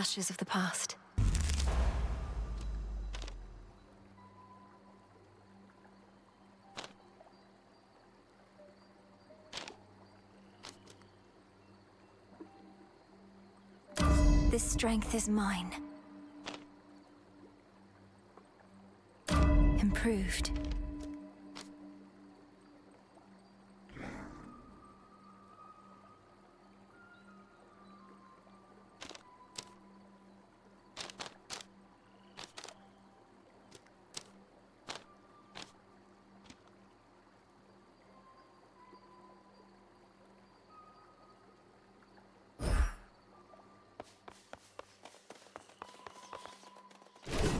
ashes of the past. This strength is mine. Improved.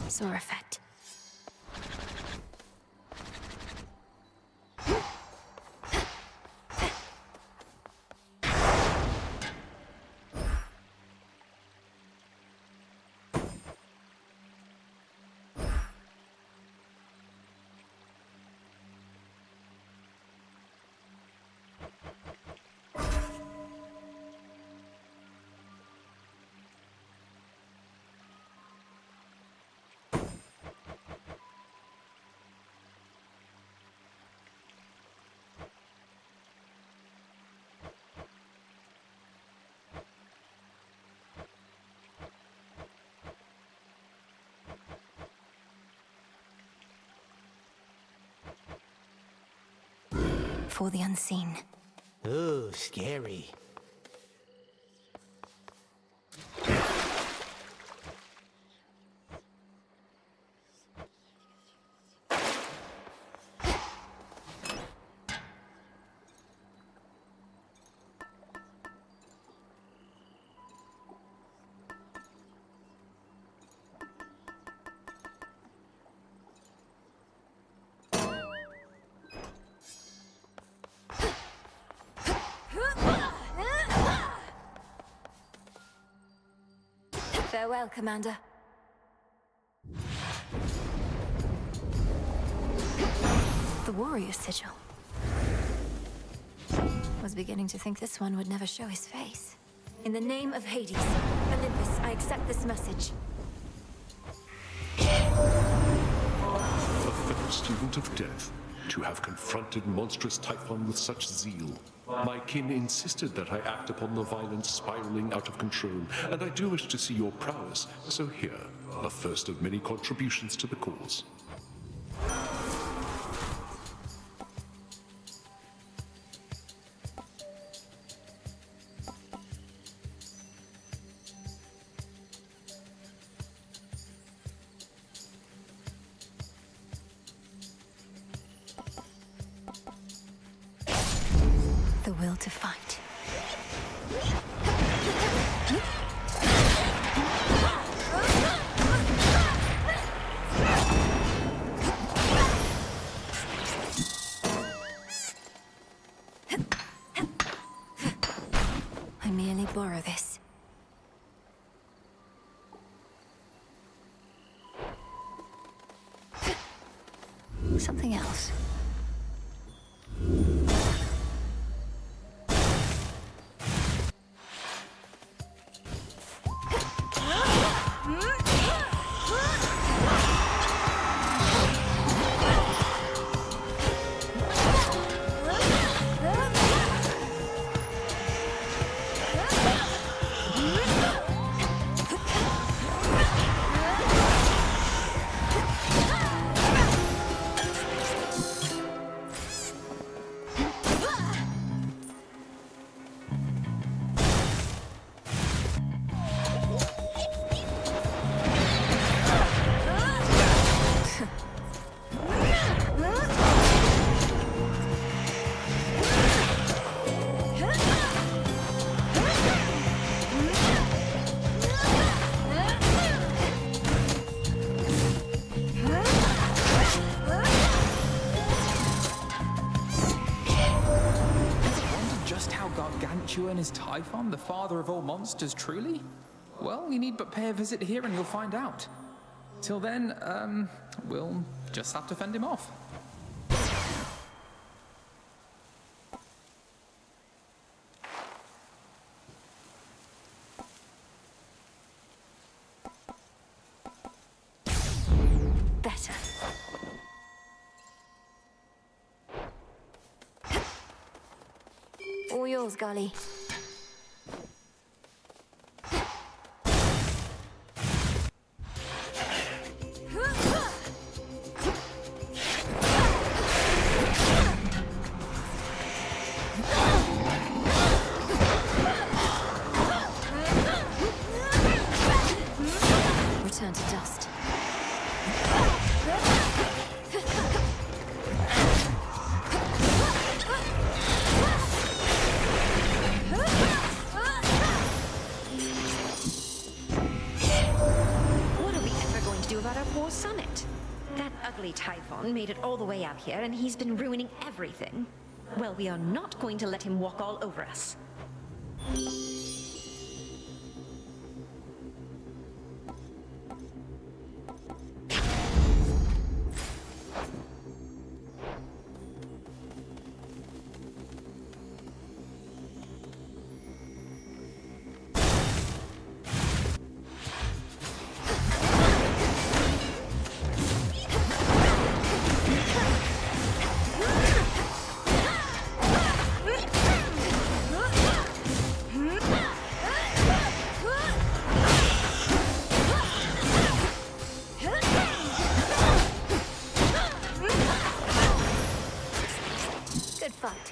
Sore effect. For the unseen. Ooh, scary. Farewell, Commander. The warrior sigil. Was beginning to think this one would never show his face. In the name of Hades, Olympus, I accept this message. A fellow student of death, to have confronted monstrous Typhon with such zeal. My kin insisted that I act upon the violence spiraling out of control, and I do wish to see your prowess, so here, the first of many contributions to the cause. The will to fight. I merely borrow this. Something else. And is Typhon the father of all monsters, truly? Well, you need but pay a visit here and you'll find out. Till then, we'll just have to fend him off. controls, Golly. Return to dust. Summit. That ugly Typhon made it all the way out here, and he's been ruining everything. Well, we are not going to let him walk all over us.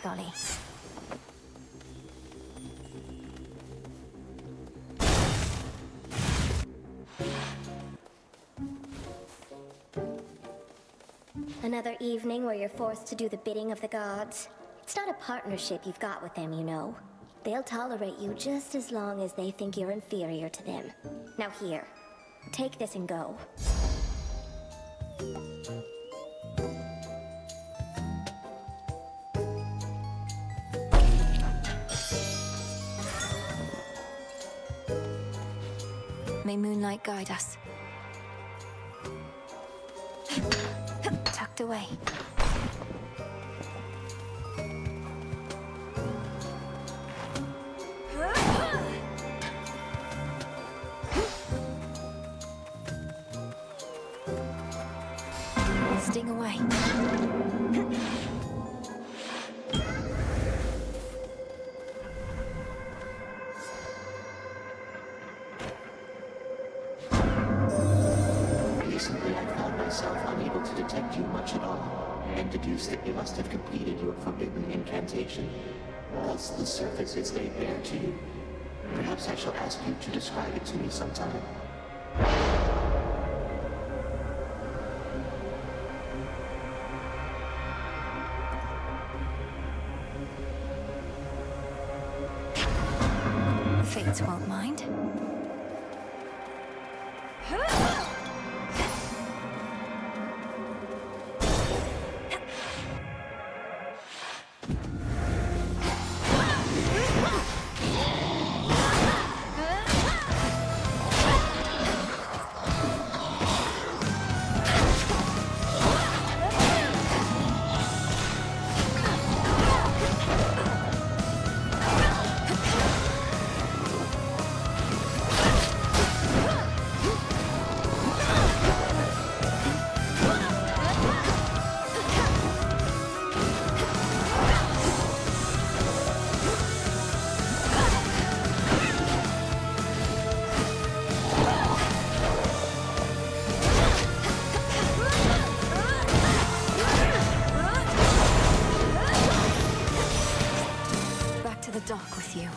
Golly. Another evening where you're forced to do the bidding of the gods. It's not a partnership you've got with them, you know. They'll tolerate you just as long as they think you're inferior to them. Now here, take this and go. May moonlight guide us. Tucked away. Sting away. Recently, I found myself unable to detect you much at all, and deduced that you must have completed your forbidden incantation. Thus, the surface is laid bare to you. Perhaps I shall ask you to describe it to me sometime. The Fates won't mind. Dock with you.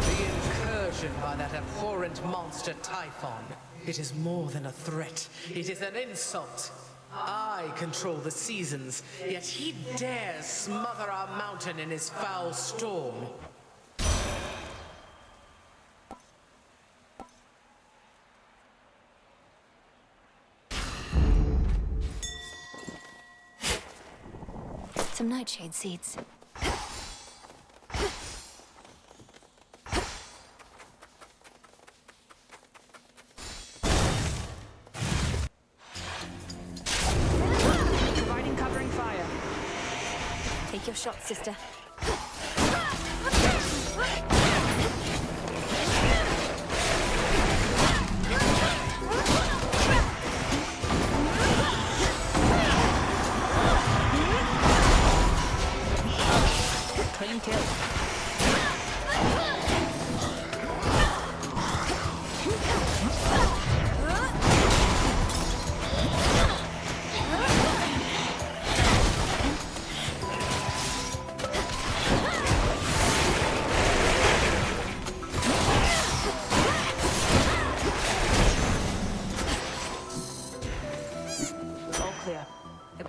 The incursion by that abhorrent monster Typhon. It is more than a threat. It is an insult. I control the seasons, yet he dares smother our mountain in his foul storm. Some nightshade seeds. Take your shot, sister. Claim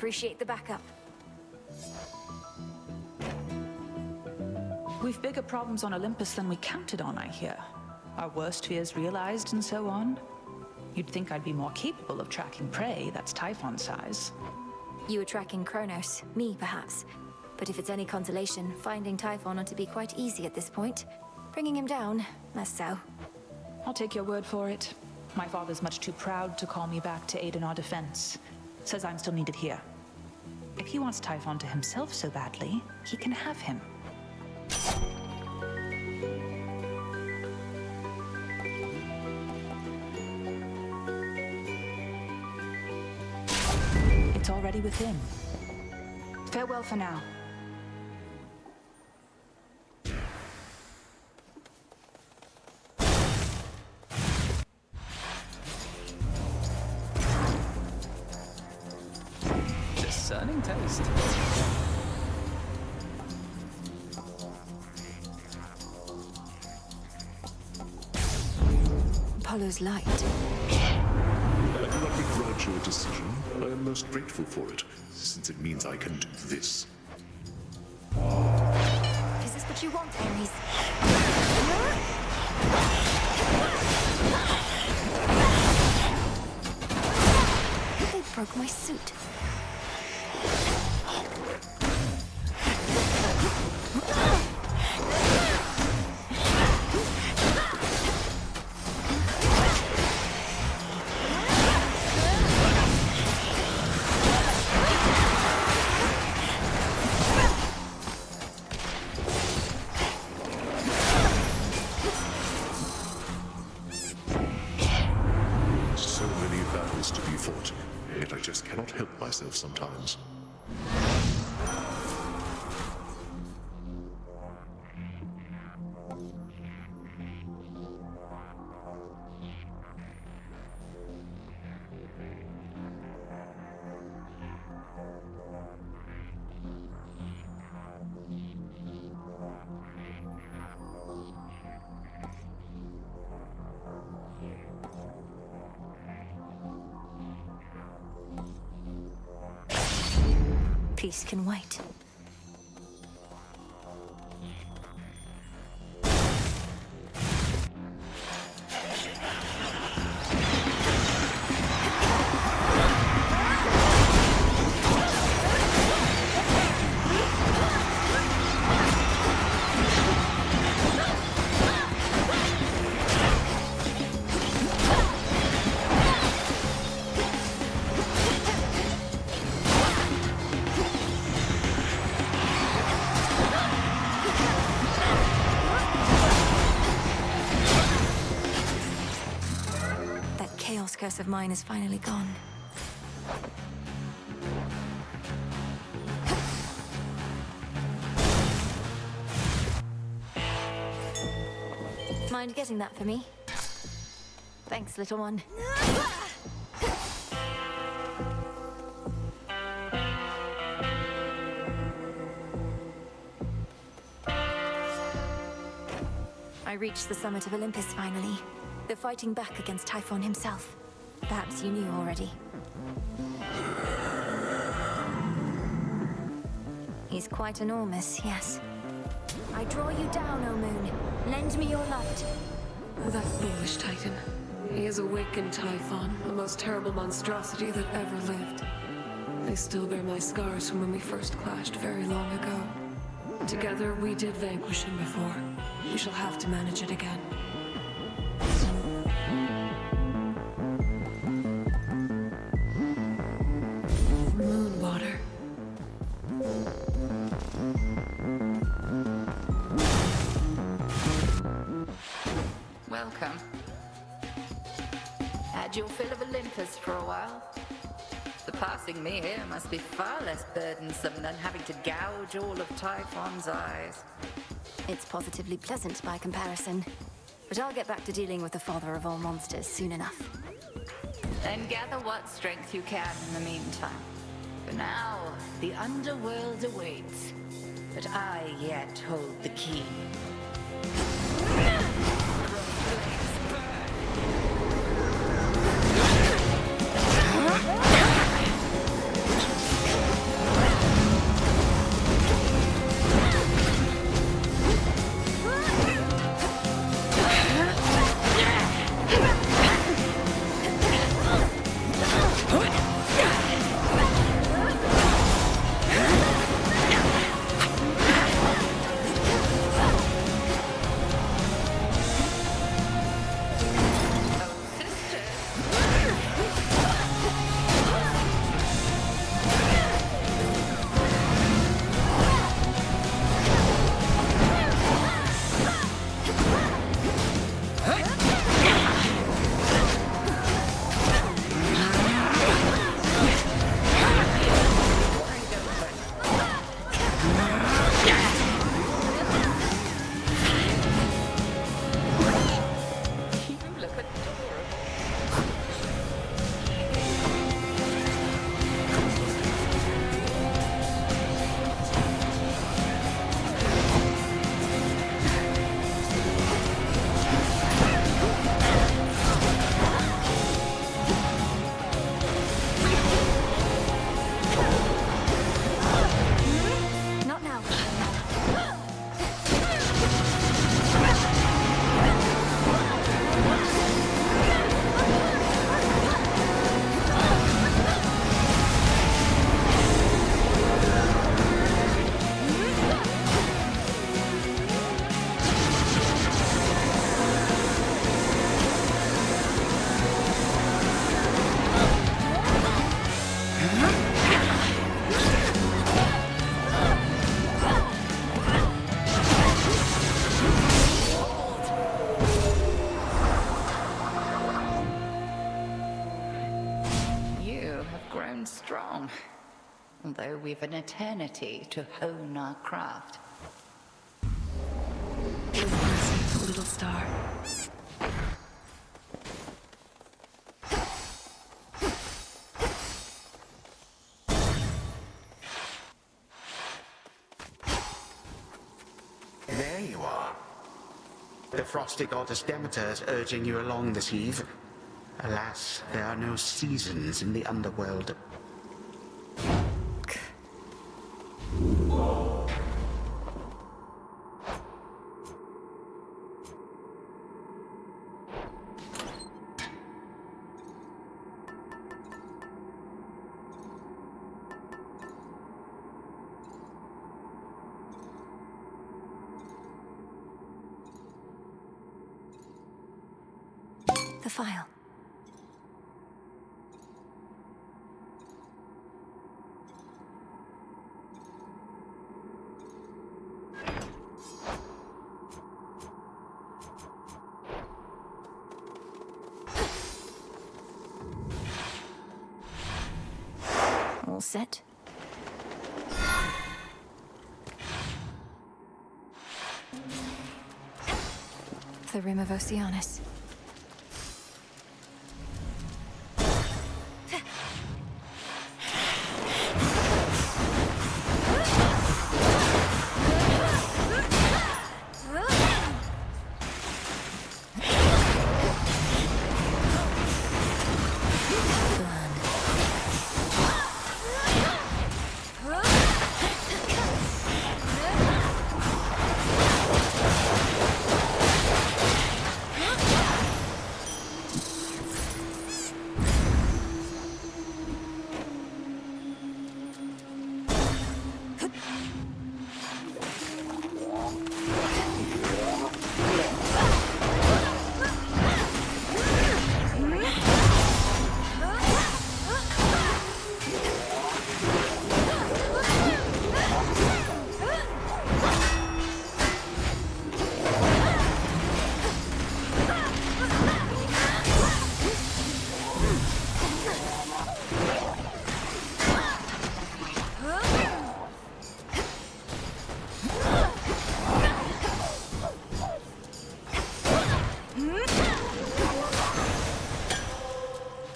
appreciate the backup. We've bigger problems on Olympus than we counted on, I hear. Our worst fears realized and so on. You'd think I'd be more capable of tracking prey that's Typhon size. You were tracking Kronos, me perhaps. But if it's any consolation, finding Typhon ought to be quite easy at this point. Bringing him down, less so. I'll take your word for it. My father's much too proud to call me back to aid in our defense. Says I'm still needed here. If he wants Typhon to himself so badly, he can have him. It's already within. Farewell for now. Discerning taste. Apollo's light. I do not begrudge your decision. I am most grateful for it, since it means I can do this. Is this what you want, Ares? They broke my suit. So many battles to be fought, yet I just cannot help myself sometimes. Peace can wait. Curse of mine is finally gone. Mind getting that for me? Thanks, little one. I reached the summit of Olympus finally. They're fighting back against Typhon himself. Perhaps you knew already. He's quite enormous, yes. I draw you down, O Moon. Lend me your light. That foolish Titan. He has awakened Typhon, the most terrible monstrosity that ever lived. I still bear my scars from when we first clashed very long ago. Together, we did vanquish him before. We shall have to manage it again. Welcome. Had your fill of Olympus for a while? The passing me here must be far less burdensome than having to gouge all of Typhon's eyes. It's positively pleasant by comparison. But I'll get back to dealing with the father of all monsters soon enough. Then gather what strength you can in the meantime. For now, the underworld awaits. But I yet hold the key. and strong. Although we've an eternity to hone our craft. Little star. There you are. The frosty goddess Demeter is urging you along this eve. Alas, there are no seasons in the underworld. The file. All set. The rim of Oceanus.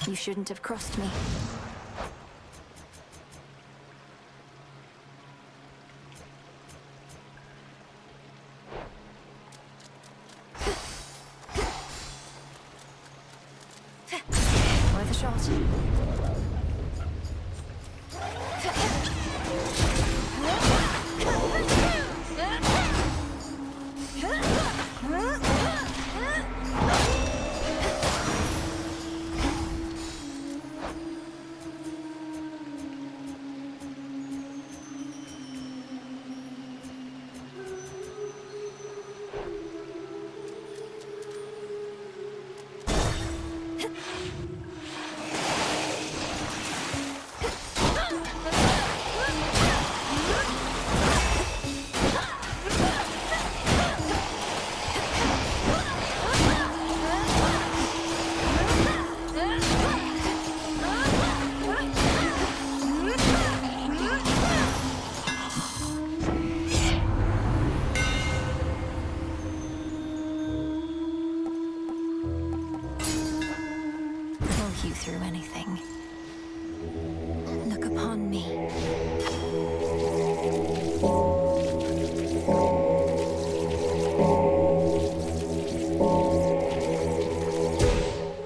You shouldn't have crossed me. Worth a shot. Through anything. Look upon me.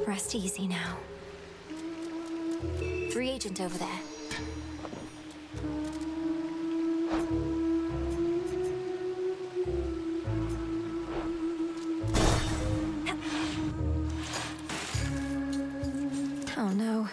Rest easy now. 3 agent over there. Oh no.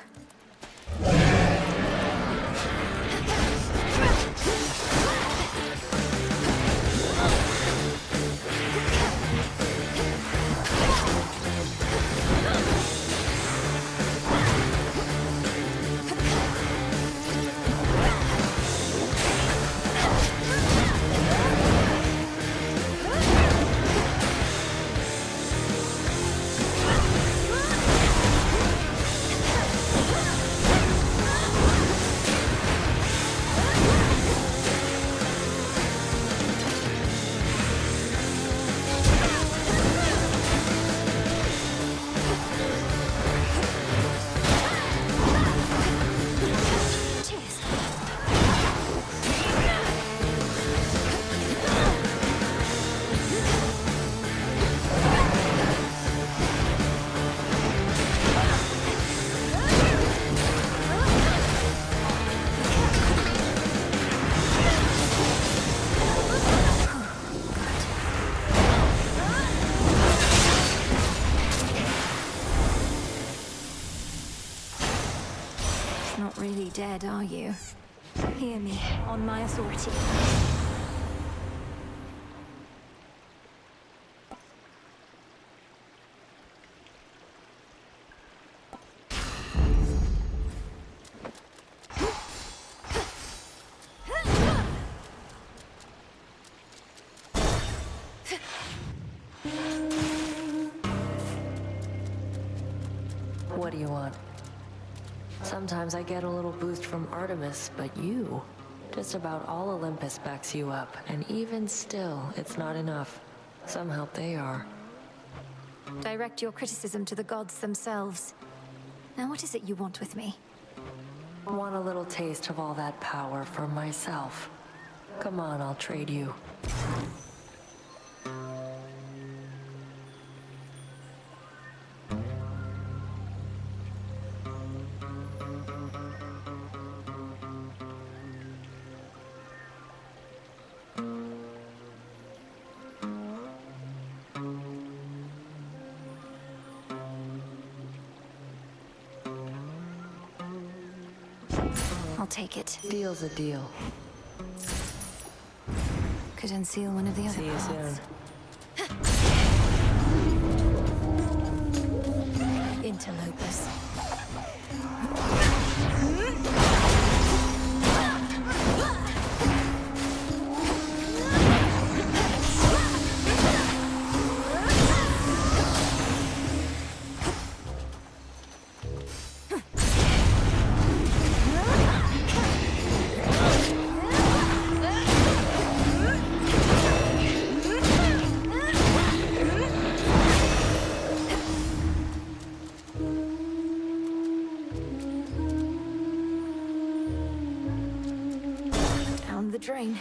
Not really dead, are you? Hear me, on my authority. What do you want? Sometimes I get a little boost from Artemis, but you... Just about all Olympus backs you up, and even still, it's not enough. Some help they are. Direct your criticism to the gods themselves. Now what is it you want with me? Want a little taste of all that power for myself. Come on, I'll trade you. I'll take it. Deal's a deal. Could unseal one of the other See you paths. soon. Interlopers. The drain.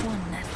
One left.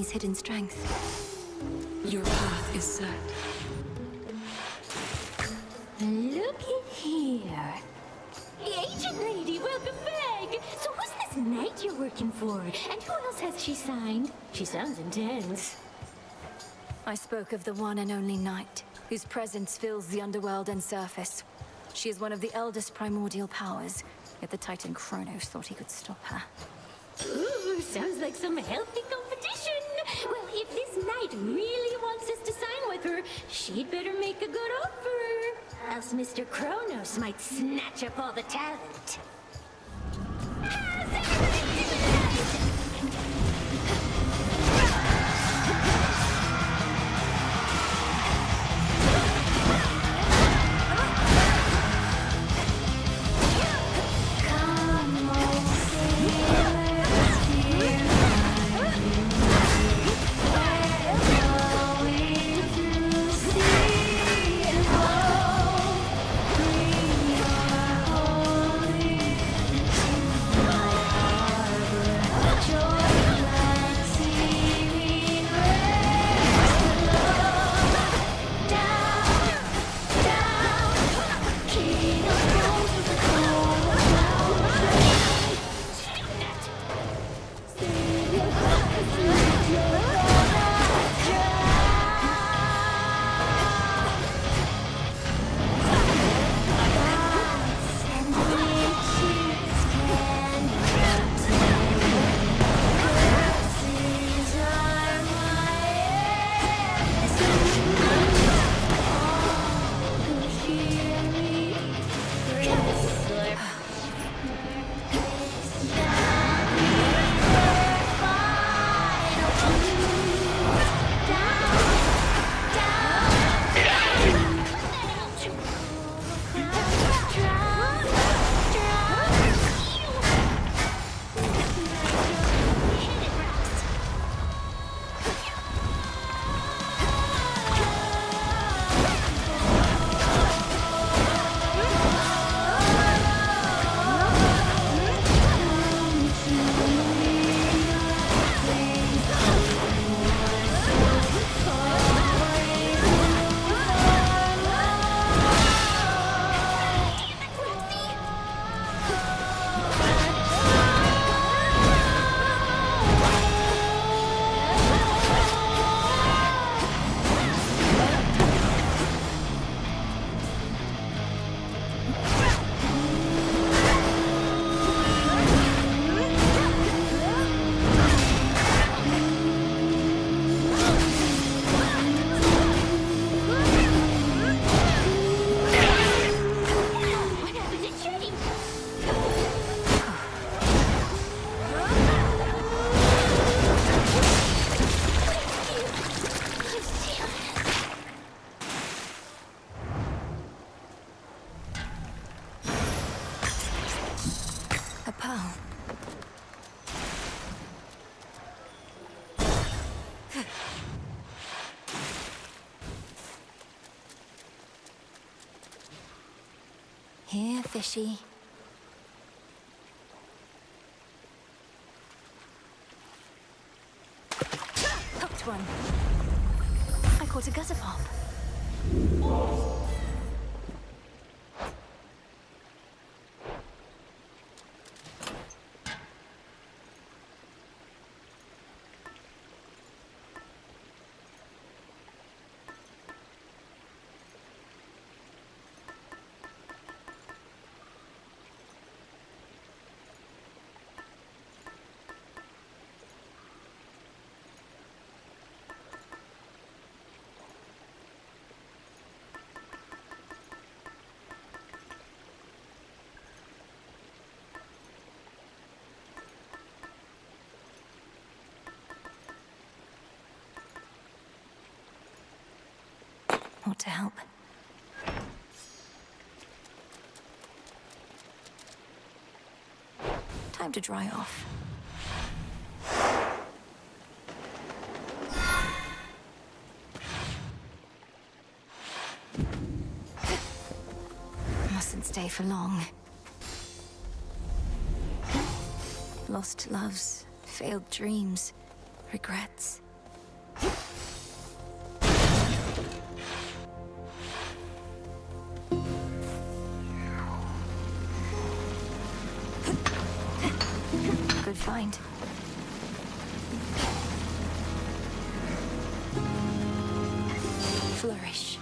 Hidden strength. Your path is set. Look at here. Agent lady, welcome back. So who's this knight you're working for? And who else has she signed? She sounds intense. I spoke of the one and only night, whose presence fills the underworld and surface. She is one of the eldest primordial powers, yet the Titan Kronos thought he could stop her. Ooh, sounds like some healthy competition. Well, if this knight really wants us to sign with her, she'd better make a good offer. Else Mr. Kronos might snatch up all the talent. How's everybody doing tonight? Come on. pearl. Here, fishy. Hooked one. I caught a gutter pop. Ought to help. Time to dry off. Mustn't stay for long. Lost loves, failed dreams, regrets. Good find. Flourish.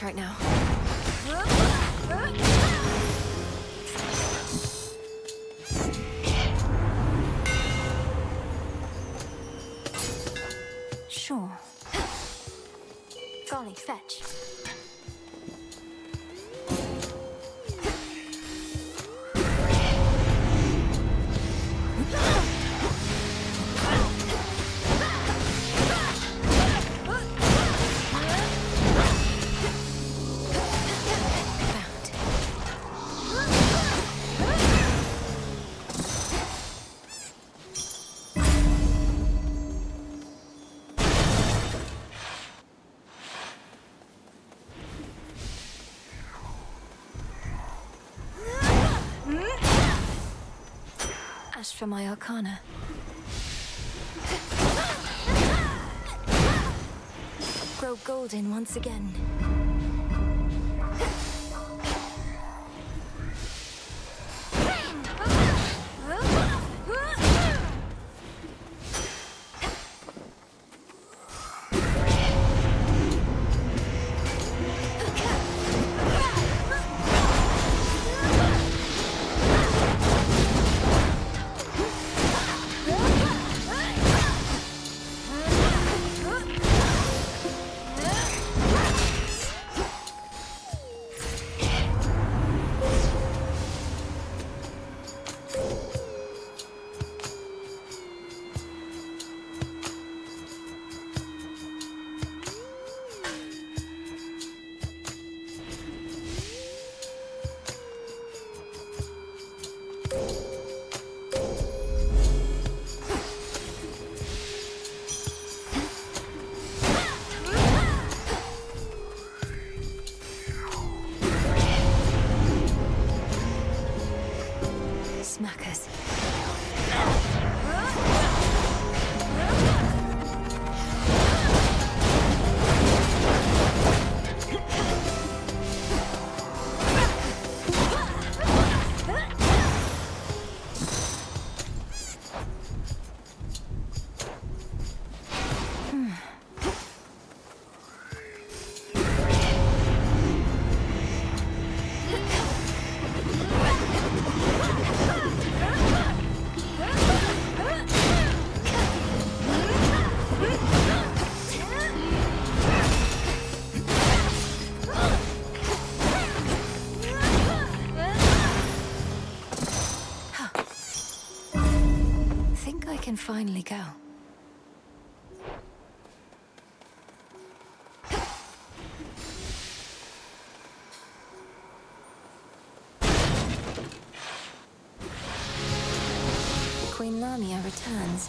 Right now. Sure. Golly, fetch. For my arcana. Grow golden once again. finally go. Queen Lamia returns.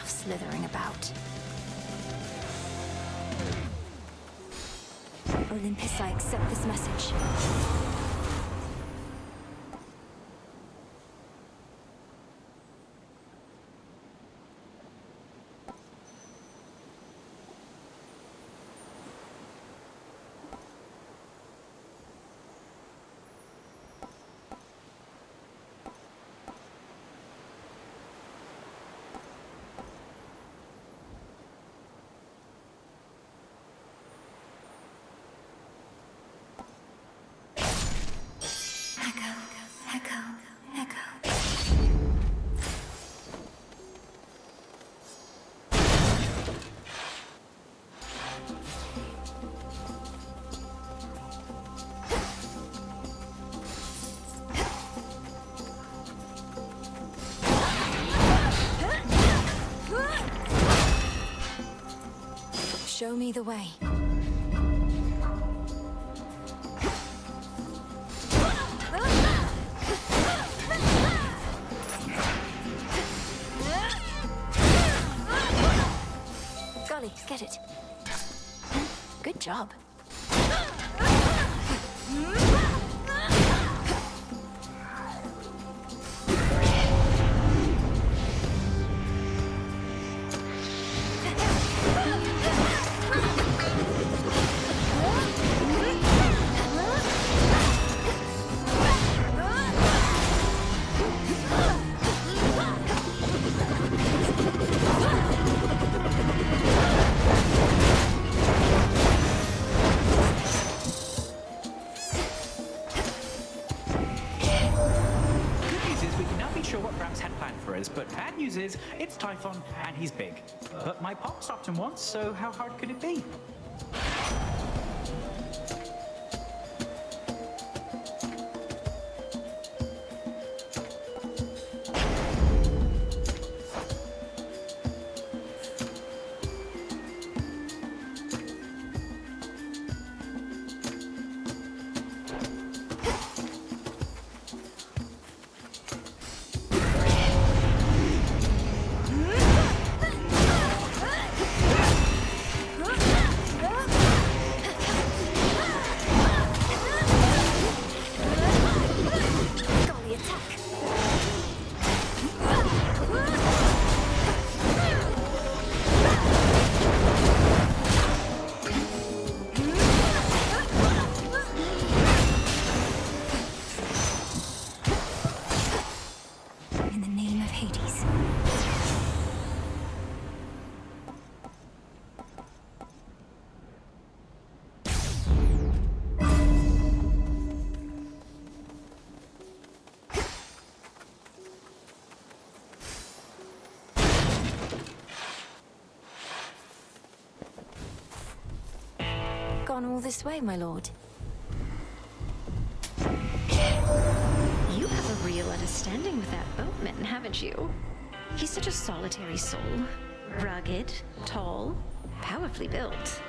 Slithering about. Olympus, I accept this message. Show me the way. Golly, get it. Good job. But bad news is, it's Typhon, and he's big. But my pop stopped him once, so how hard could it be? Gone all this way, my lord. You have a real understanding with that boatman, haven't you? He's such a solitary soul. Rugged, tall, powerfully built.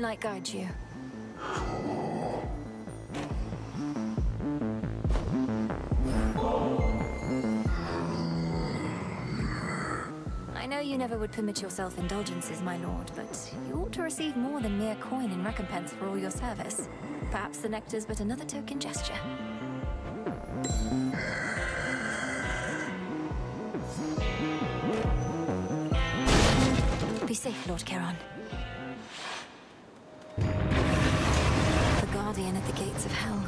light guide you. I know you never would permit yourself indulgences, my lord, but you ought to receive more than mere coin in recompense for all your service. Perhaps the nectar's but another token gesture. Be safe, Lord Charon. The guardian at the gates of hell.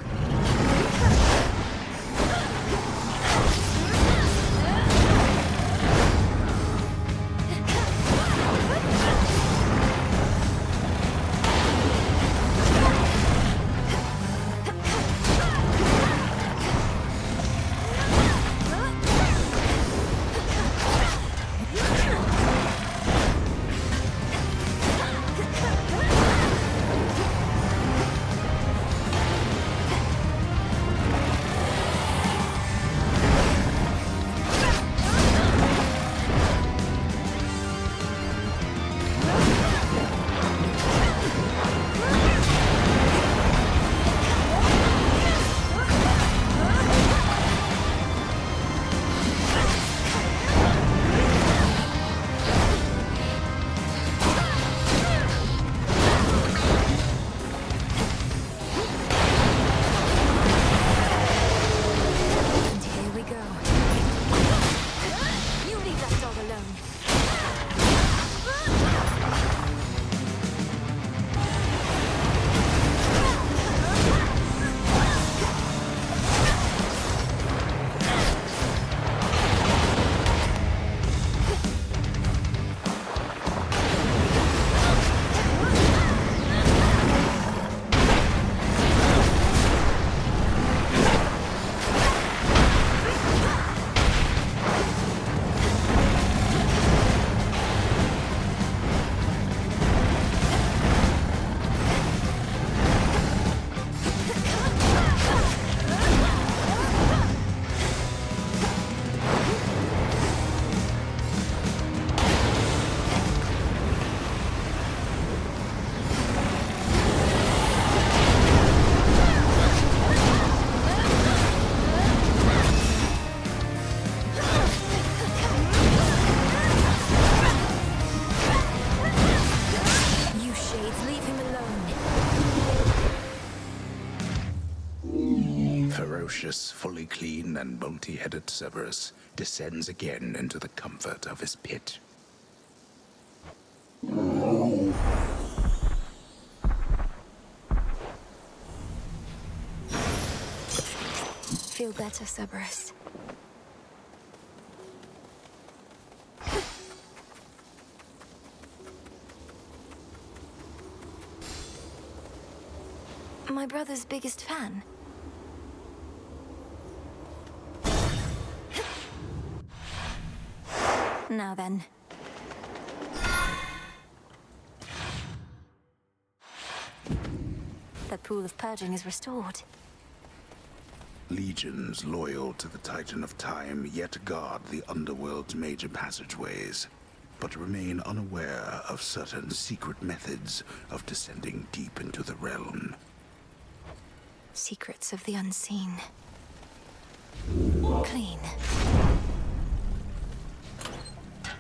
Fully clean and multi-headed Cerberus descends again into the comfort of his pit. Feel better, Cerberus. My brother's biggest fan. Now then. The pool of purging is restored. Legions loyal to the Titan of Time yet guard the underworld's major passageways, but remain unaware of certain secret methods of descending deep into the realm. Secrets of the unseen. Clean.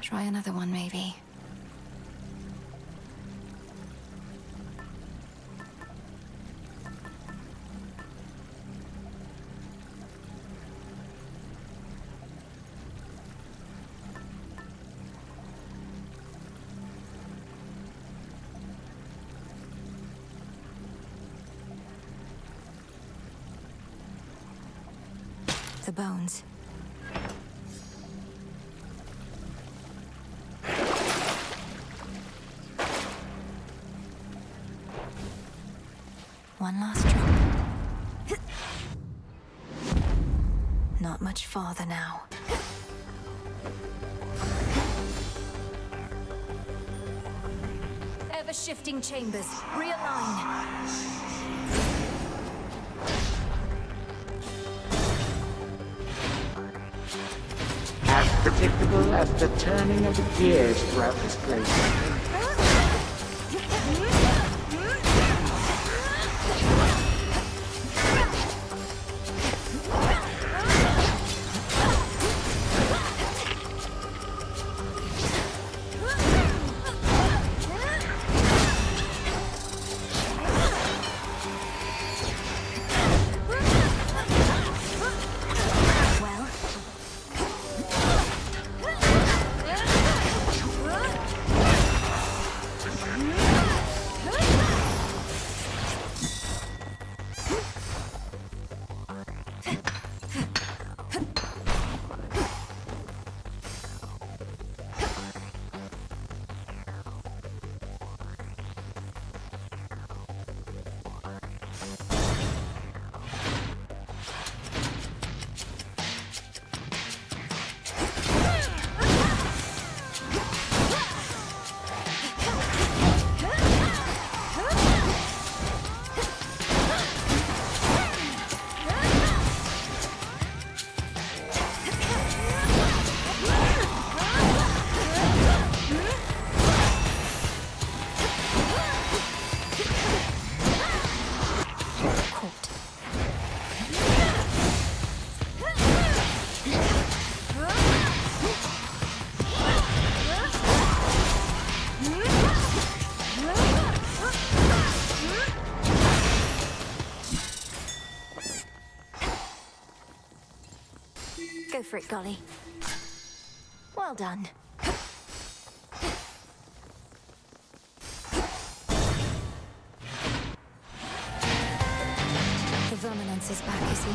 Try another one, maybe. The bones. One last drop. Not much farther now. Ever-shifting chambers. Realign. As predictable as the turning of the gears throughout this place. for it, Golly. Well done. The Verminance is back, is he?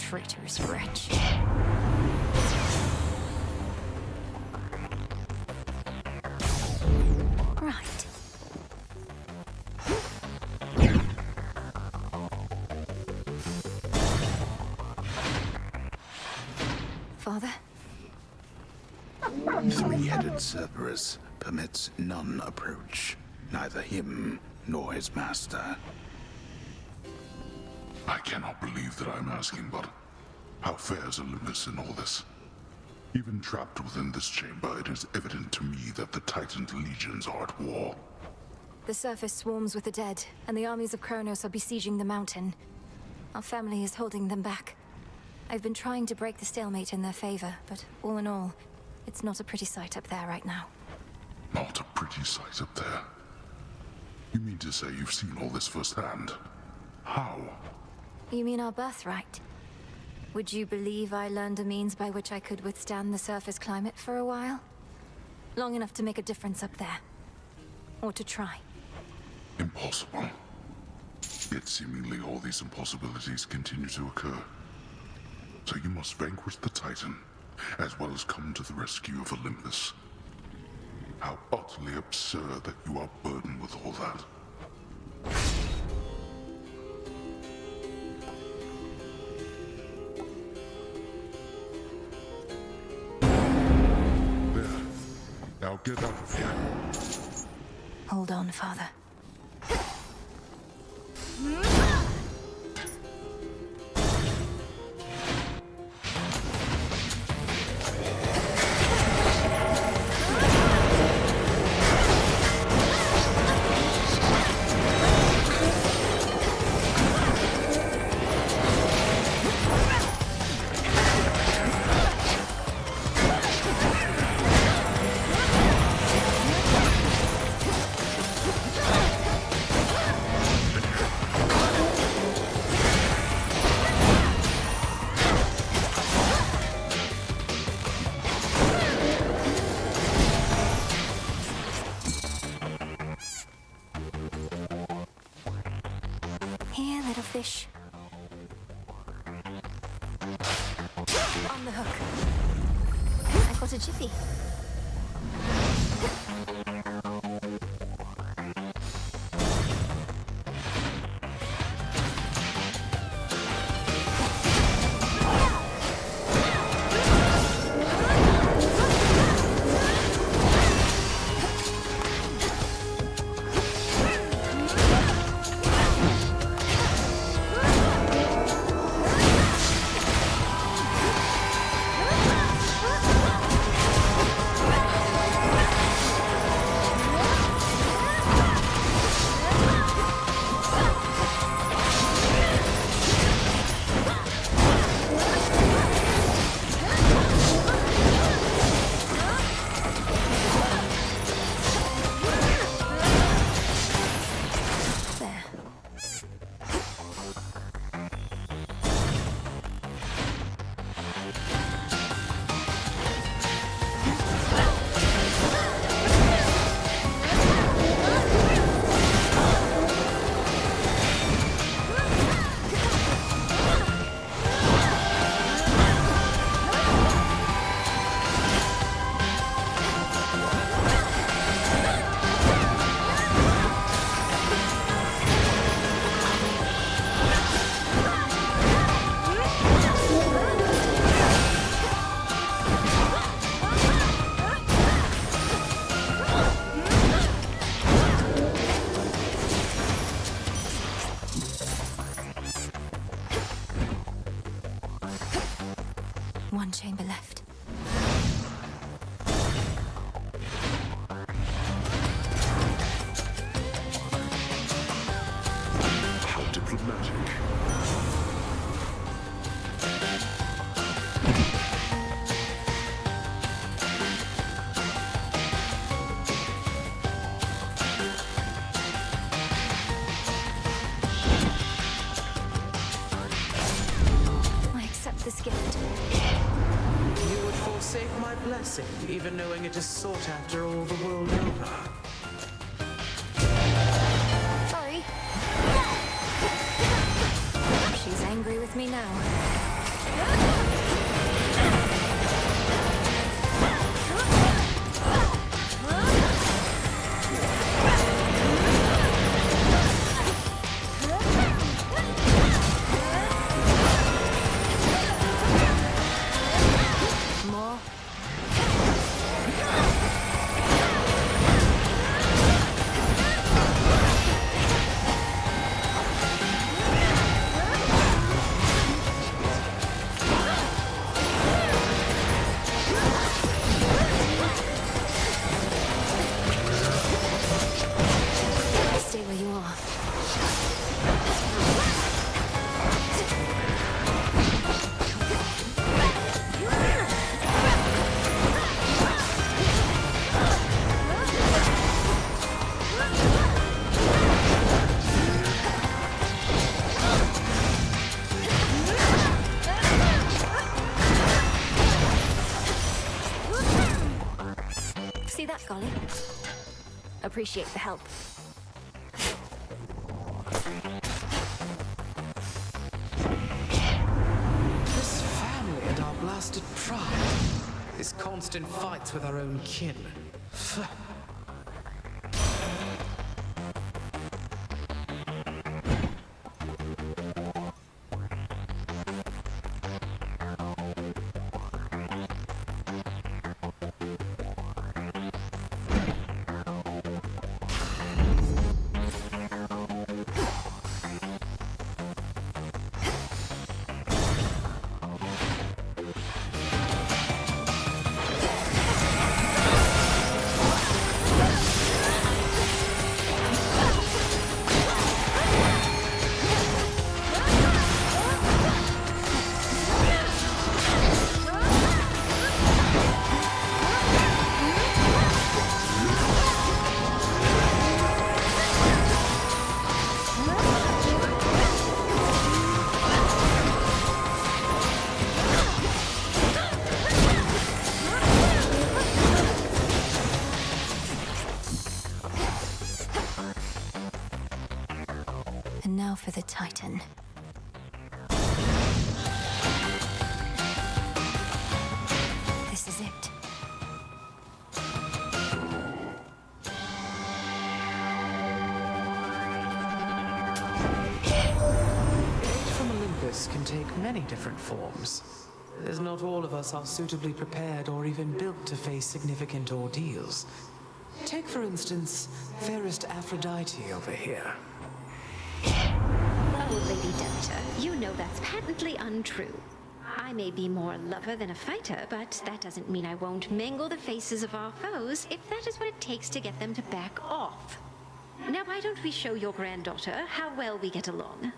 Traitorous wretch. Right. Father? Three-headed Cerberus permits none approach, neither him nor his master. I cannot believe that I'm asking, but how fares Olympus in all this? Even trapped within this chamber, it is evident to me that the Titan's legions are at war. The surface swarms with the dead, and the armies of Kronos are besieging the mountain. Our family is holding them back. I've been trying to break the stalemate in their favor, but all in all, it's not a pretty sight up there right now. Not a pretty sight up there. You mean to say you've seen all this firsthand? How? You mean our birthright? Would you believe I learned a means by which I could withstand the surface climate for a while? Long enough to make a difference up there. Or to try. Impossible. Yet seemingly all these impossibilities continue to occur. So you must vanquish the Titan, as well as come to the rescue of Olympus. How utterly absurd that you are burdened with all that. There. Now get out of here. Hold on, Father. Here, little fish. On the hook. I got a jiffy. One chamber left. my blessing, even knowing it is sought after all the world over. Sorry. She's angry with me now. See that, Golly? Appreciate the help. This family and our blasted pride. These constant fights with our own kin. And now for the Titan. This is it. Aid from Olympus can take many different forms, as not all of us are suitably prepared or even built to face significant ordeals. Take, for instance, fairest Aphrodite over here. Oh, Lady Demeter, you know that's patently untrue. I may be more a lover than a fighter, but that doesn't mean I won't mangle the faces of our foes if that is what it takes to get them to back off. Now, why don't we show your granddaughter how well we get along?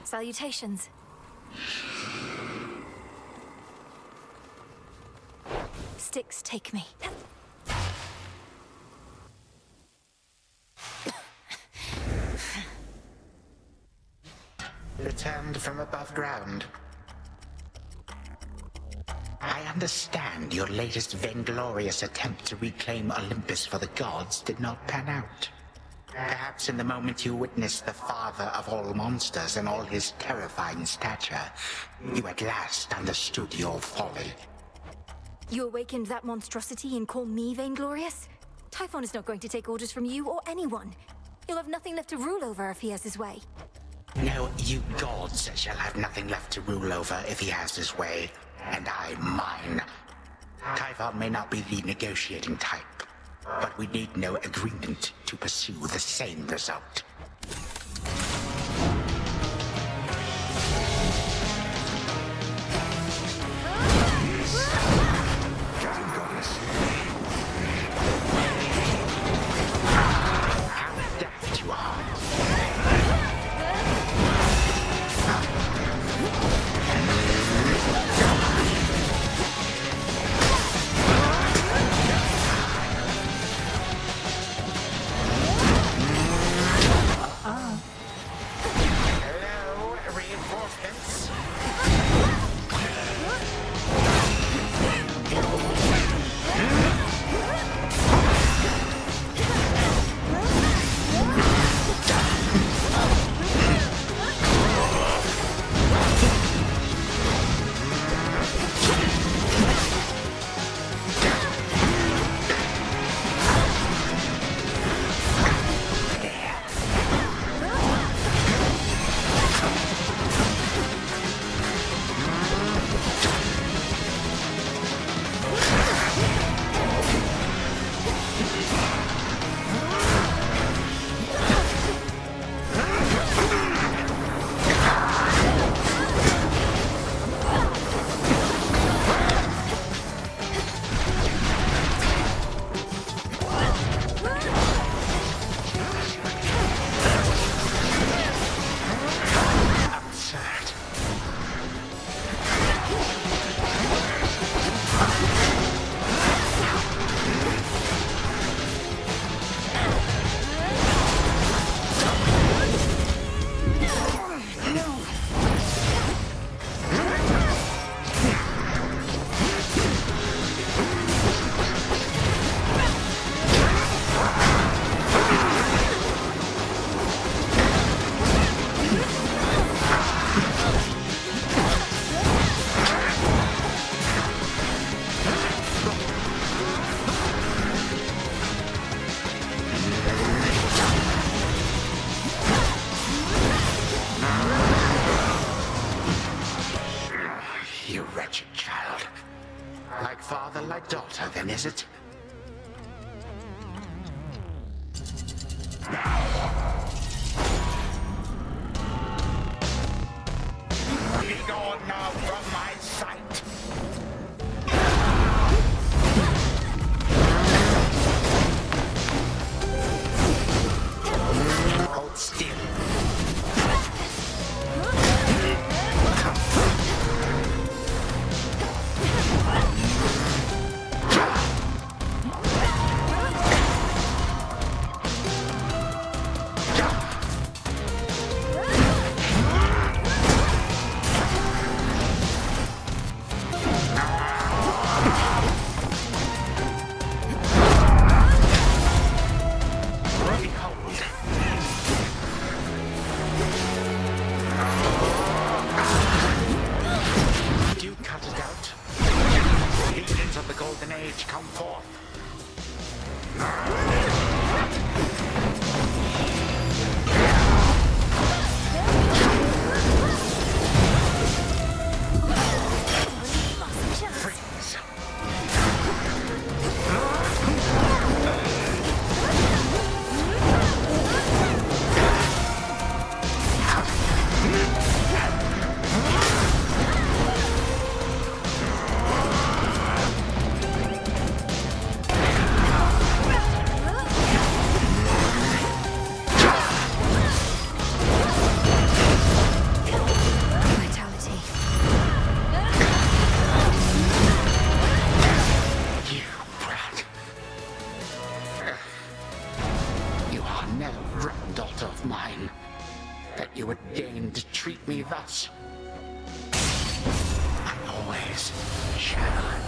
Salutations. Sticks take me. Returned from above ground. I understand your latest vainglorious attempt to reclaim Olympus for the gods did not pan out. Perhaps in the moment you witnessed the father of all monsters and all his terrifying stature, you at last understood your folly. You awakened that monstrosity and call me vainglorious? Typhon is not going to take orders from you or anyone. He'll have nothing left to rule over if he has his way. No, you gods shall have nothing left to rule over if he has his way, and I mine. Typhon may not be the negotiating type, but we need no agreement to pursue the same result. Daughter, then, is it? Be gone now from my sight. Hold still. Thus, I always shall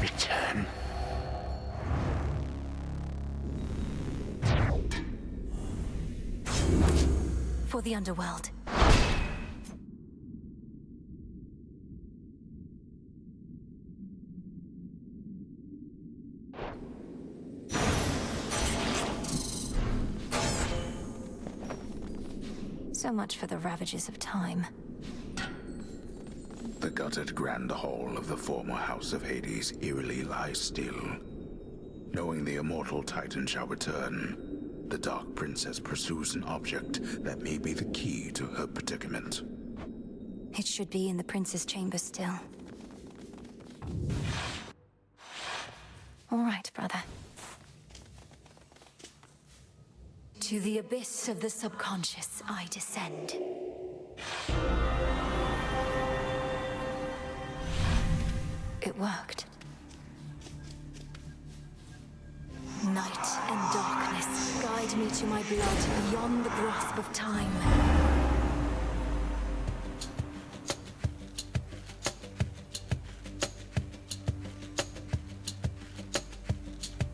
return. For the underworld. So much for the ravages of time. The gutted grand hall of the former House of Hades eerily lies still. Knowing the immortal Titan shall return, the Dark Princess pursues an object that may be the key to her predicament. It should be in the prince's chamber still. All right, brother. To the abyss of the subconscious I descend. It worked. Night and darkness guide me to my blood beyond the grasp of time.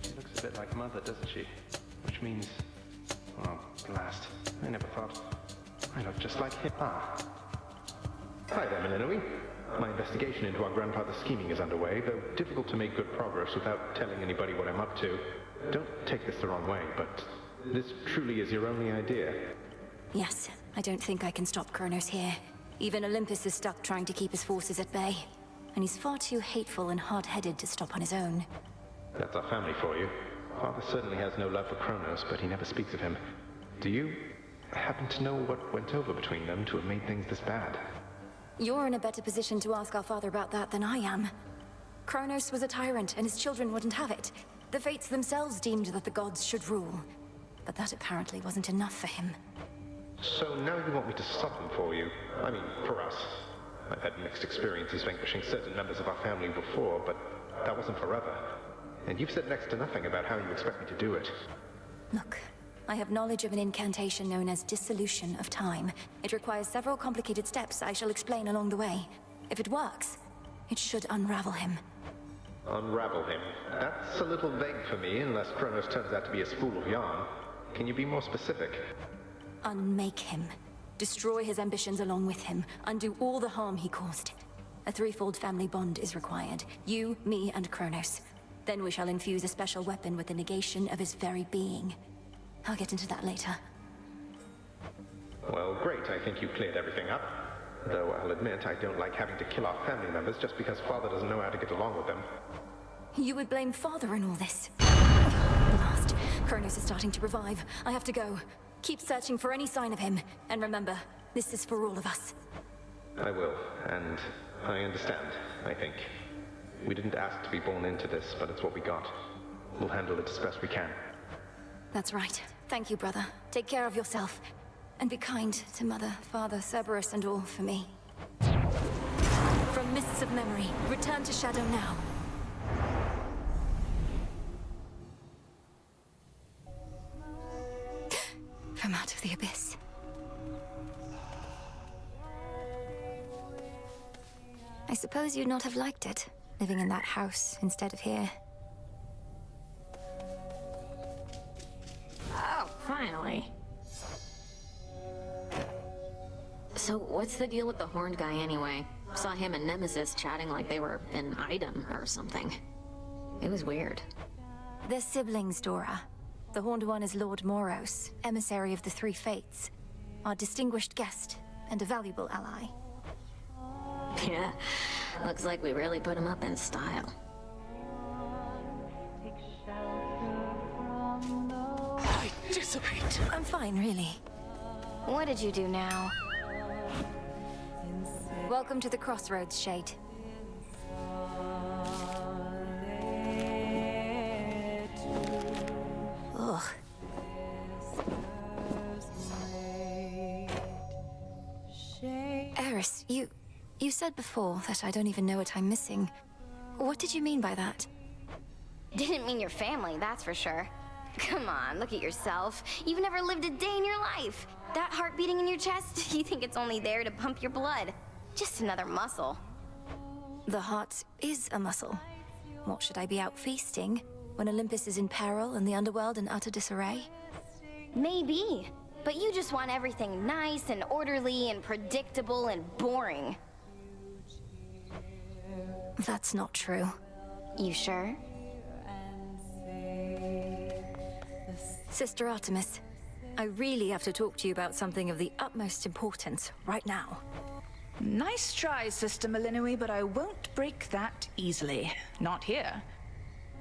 She looks a bit like Mother, doesn't she? Which means... oh, blast. I never thought... I look just like him. Ah. Hi there, Melinoe. My investigation into our grandfather's scheming is underway, though difficult to make good progress without telling anybody what I'm up to. Don't take this the wrong way, but this truly is your only idea. Yes, I don't think I can stop Kronos here. Even Olympus is stuck trying to keep his forces at bay. And he's far too hateful and hard-headed to stop on his own. That's our family for you. Father certainly has no love for Kronos, but he never speaks of him. Do you happen to know what went over between them to have made things this bad? You're in a better position to ask our father about that than I am. Kronos was a tyrant, and his children wouldn't have it. The fates themselves deemed that the gods should rule. But that apparently wasn't enough for him. So now you want me to stop him for you? I mean, for us. I've had mixed experiences vanquishing certain members of our family before, but that wasn't forever. And you've said next to nothing about how you expect me to do it. Look, I have knowledge of an incantation known as dissolution of time. It requires several complicated steps I shall explain along the way. If it works, it should unravel him. Unravel him? That's a little vague for me, unless Kronos turns out to be a spool of yarn. Can you be more specific? Unmake him. Destroy his ambitions along with him. Undo all the harm he caused. A threefold family bond is required. You, me, and Kronos. Then we shall infuse a special weapon with the negation of his very being. I'll get into that later. Well, great. I think you've cleared everything up. Though I'll admit I don't like having to kill our family members just because Father doesn't know how to get along with them. You would blame Father in all this? Last. Kronos is starting to revive. I have to go. Keep searching for any sign of him. And remember, this is for all of us. I will, and I understand, I think. We didn't ask to be born into this, but it's what we got. We'll handle it as best we can. That's right. Thank you, brother. Take care of yourself. And be kind to Mother, Father, Cerberus, and all for me. From mists of memory, return to Shadow now. From out of the abyss. I suppose you'd not have liked it, living in that house instead of here. Oh, finally. So, what's the deal with the horned guy anyway? Saw him and Némesis chatting like they were an item or something. It was weird. They're siblings, Dora. The horned one is Lord Moros, emissary of the Three Fates. Our distinguished guest, and a valuable ally. Yeah, looks like we really put him up in style. I dissipate. I'm fine, really. What did you do now? Welcome to the Crossroads, Shade. Ugh. Eris, you said before that I don't even know what I'm missing. What did you mean by that? Didn't mean your family, that's for sure. Come on, look at yourself. You've never lived a day in your life. That heart beating in your chest, you think it's only there to pump your blood. Just another muscle. The heart is a muscle. What, should I be out feasting when Olympus is in peril and the underworld in utter disarray? Maybe, but you just want everything nice and orderly and predictable and boring. That's not true. You sure? Sister Artemis, I really have to talk to you about something of the utmost importance right now. Nice try, Sister Melinoe, but I won't break that easily. Not here.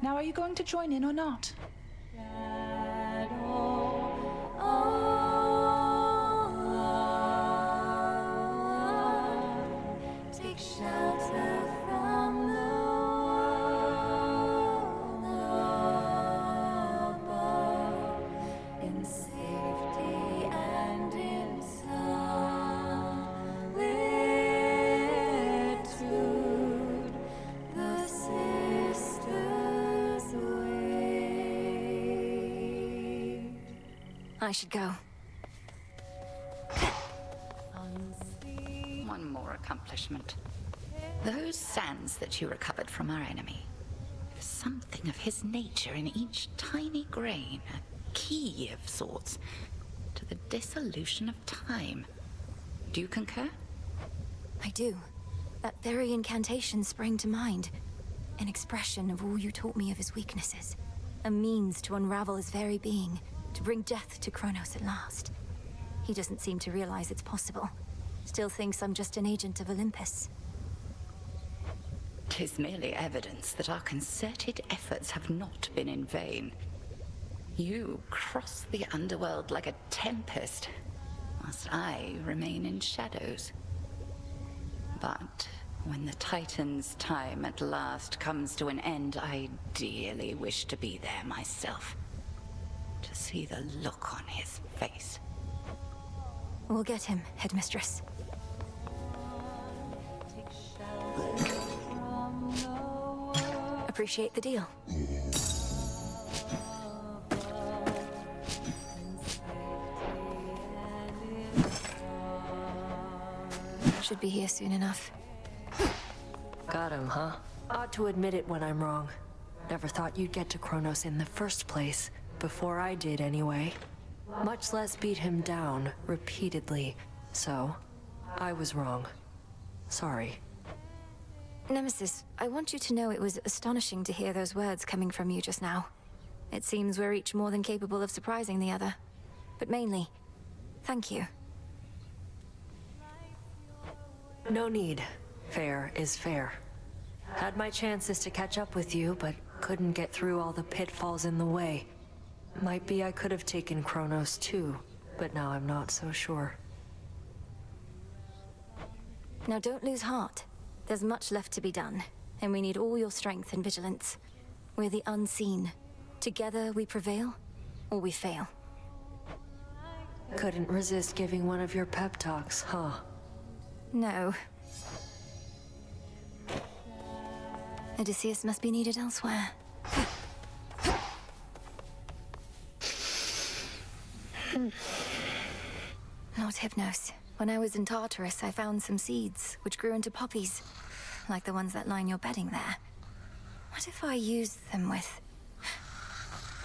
Now, are you going to join in or not? Take shelter from the world above, in safety and in solitude, the sisters wait. I should go. One more accomplishment. Those sands that you recovered from our enemy. There's something of his nature in each tiny grain, a key of sorts, to the dissolution of time. Do you concur? I do. That very incantation sprang to mind. An expression of all you taught me of his weaknesses. A means to unravel his very being, to bring death to Kronos at last. He doesn't seem to realize it's possible. Still thinks I'm just an agent of Olympus. 'Tis merely evidence that our concerted efforts have not been in vain. You cross the underworld like a tempest, whilst I remain in shadows. But when the Titan's time at last comes to an end, I dearly wish to be there myself. To see the look on his face. We'll get him, Headmistress. Appreciate the deal. Should be here soon enough. Got him, huh? Ought to admit it when I'm wrong. Never thought you'd get to Kronos in the first place. Before I did, anyway. Much less beat him down repeatedly. So, I was wrong. Sorry. Nemesis, I want you to know it was astonishing to hear those words coming from you just now. It seems we're each more than capable of surprising the other. But mainly, thank you. No need. Fair is fair. Had my chances to catch up with you, but couldn't get through all the pitfalls in the way. Might be I could have taken Kronos too, but now I'm not so sure. Now don't lose heart. There's much left to be done, and we need all your strength and vigilance. We're the unseen. Together we prevail, or we fail. Couldn't resist giving one of your pep talks, huh? No. Odysseus must be needed elsewhere. Lord Hypnos, when I was in Tartarus, I found some seeds which grew into poppies, like the ones that line your bedding there. What if I used them with...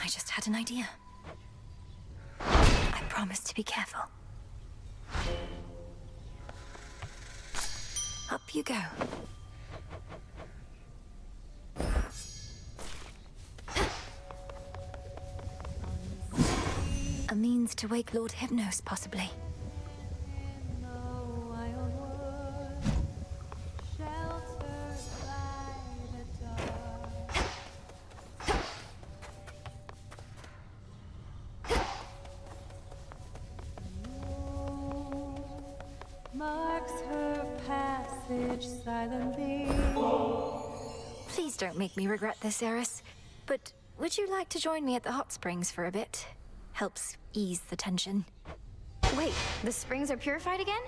I just had an idea. I promise to be careful. Up you go. A means to wake Lord Hypnos, possibly. Marks her passage silently. Please don't make me regret this, Eris. But would you like to join me at the hot springs for a bit? Helps ease the tension. Wait, the springs are purified again?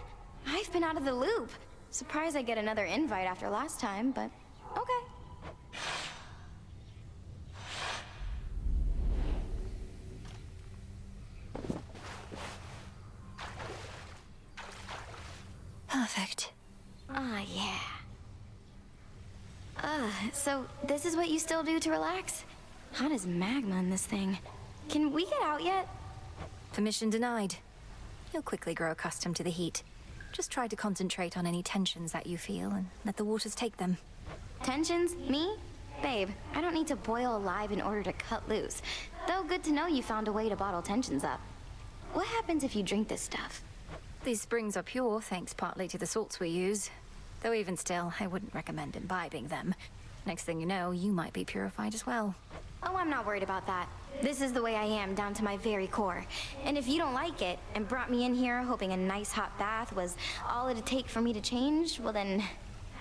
I've been out of the loop. Surprised I get another invite after last time, but okay. Perfect. Ah, yeah. So this is what you still do to relax? Hot as magma in this thing. Can we get out yet? Permission denied. You'll quickly grow accustomed to the heat. Just try to concentrate on any tensions that you feel and let the waters take them. Tensions? Me? Babe, I don't need to boil alive in order to cut loose. Though good to know you found a way to bottle tensions up. what happens if you drink this stuff? These springs are pure, thanks partly to the salts we use. Though even still, I wouldn't recommend imbibing them. Next thing you know, you might be purified as well. Oh, I'm not worried about that. This is the way I am, down to my very core. And if you don't like it, and brought me in here hoping a nice hot bath was all it'd take for me to change, well then,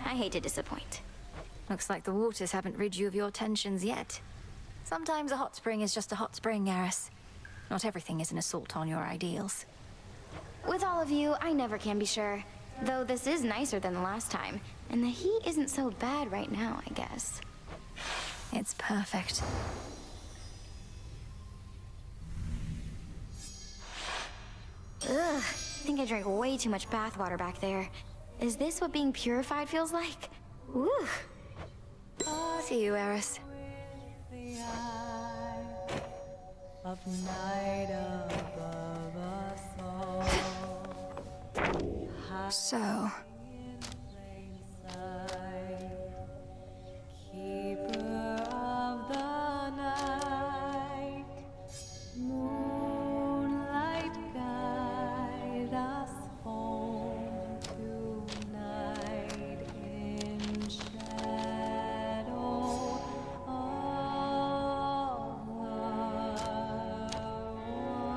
I hate to disappoint. Looks like the waters haven't rid you of your tensions yet. Sometimes a hot spring is just a hot spring, Eris. Not everything is an assault on your ideals. With all of you, I never can be sure. Though this is nicer than the last time. And the heat isn't so bad right now, I guess. It's perfect. Ugh, I think I drank way too much bathwater back there. Is this what being purified feels like? Ooh. See you, Eris. Of night above us all. So, Keeper of the night, moonlight guide us home tonight in shadow. All are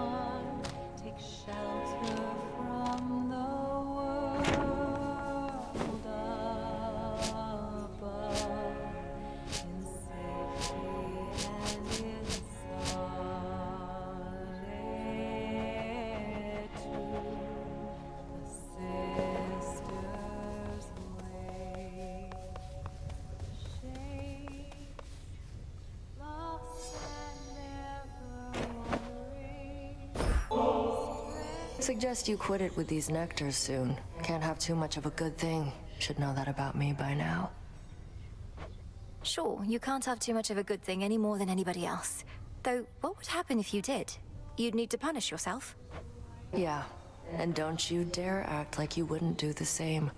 one. Take shelter from the world above, in safety and in solitude, the sisters wait. Shade, lost and never wandering. Suggest you quit it with these nectars soon. Can't have too much of a good thing. Should know that about me by now. sure, you can't have too much of a good thing any more than anybody else. Though, what would happen if you did? You'd need to punish yourself. Yeah, and don't you dare act like you wouldn't do the same.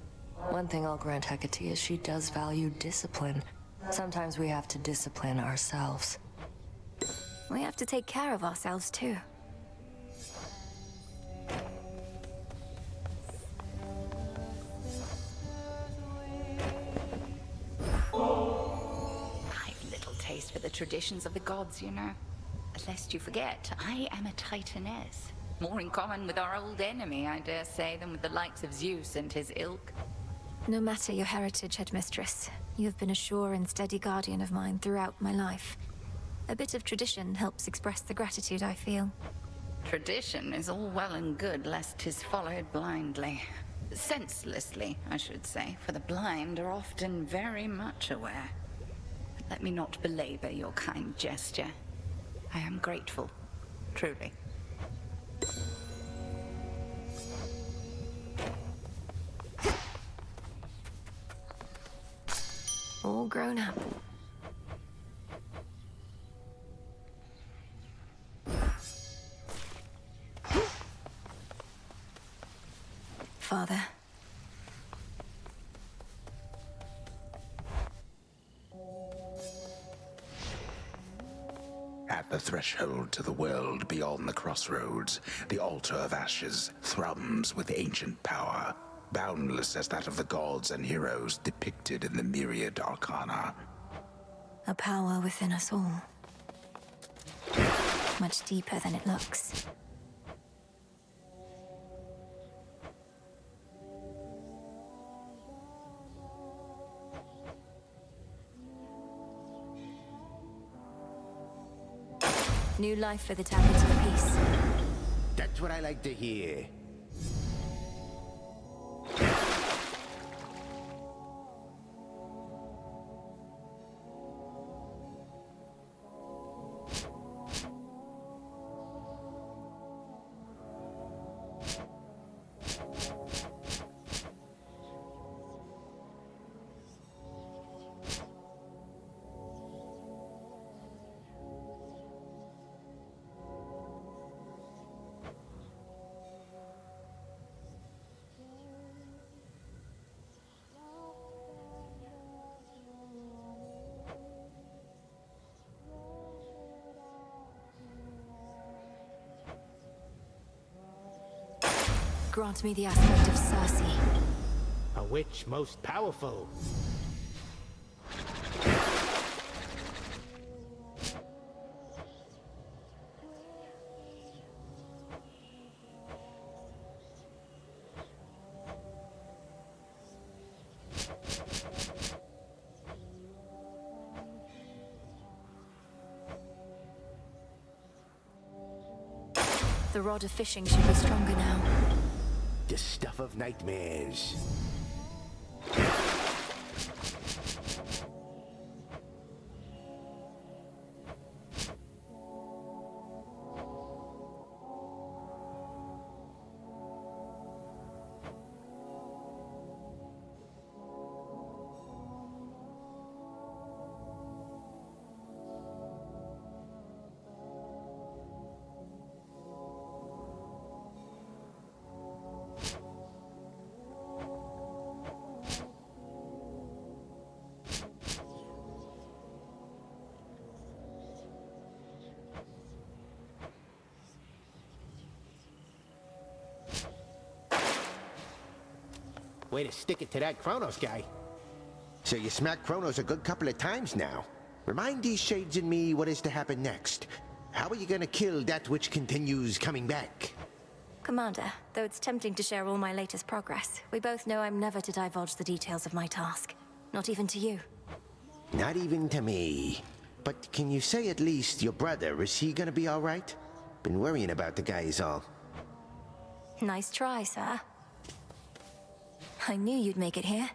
One thing I'll grant Hecate is she does value discipline. Sometimes we have to discipline ourselves. We have to take care of ourselves, too. I've little taste for the traditions of the gods, you know. Lest you forget, I am a Titaness. More in common with our old enemy, I dare say, than with the likes of Zeus and his ilk. No matter your heritage, Headmistress, you have been a sure and steady guardian of mine throughout my life. A bit of tradition helps express the gratitude I feel. Tradition is all well and good, lest 'tis followed blindly. Senselessly, I should say, for the blind are often very much aware. But let me not belabor your kind gesture. I am grateful, truly. All grown up. Father. At the threshold to the world beyond the crossroads, the altar of ashes thrums with ancient power, boundless as that of the gods and heroes depicted in the myriad arcana. A power within us all. Much deeper than it looks. New life for the tablets of peace. That's what I like to hear. Grant me the aspect of Circe. A witch most powerful. The rod of fishing should be stronger now. The stuff of nightmares. Way to stick it to that Kronos guy. So you smacked Kronos a good couple of times now. Remind these shades in me what is to happen next. How are you gonna kill that which continues coming back? Commander, though it's tempting to share all my latest progress, we both know I'm never to divulge the details of my task. Not even to you. Not even to me. But can you say at least your brother, is he gonna be alright? Been worrying about the guy is all. Nice try, sir. I knew you'd make it here.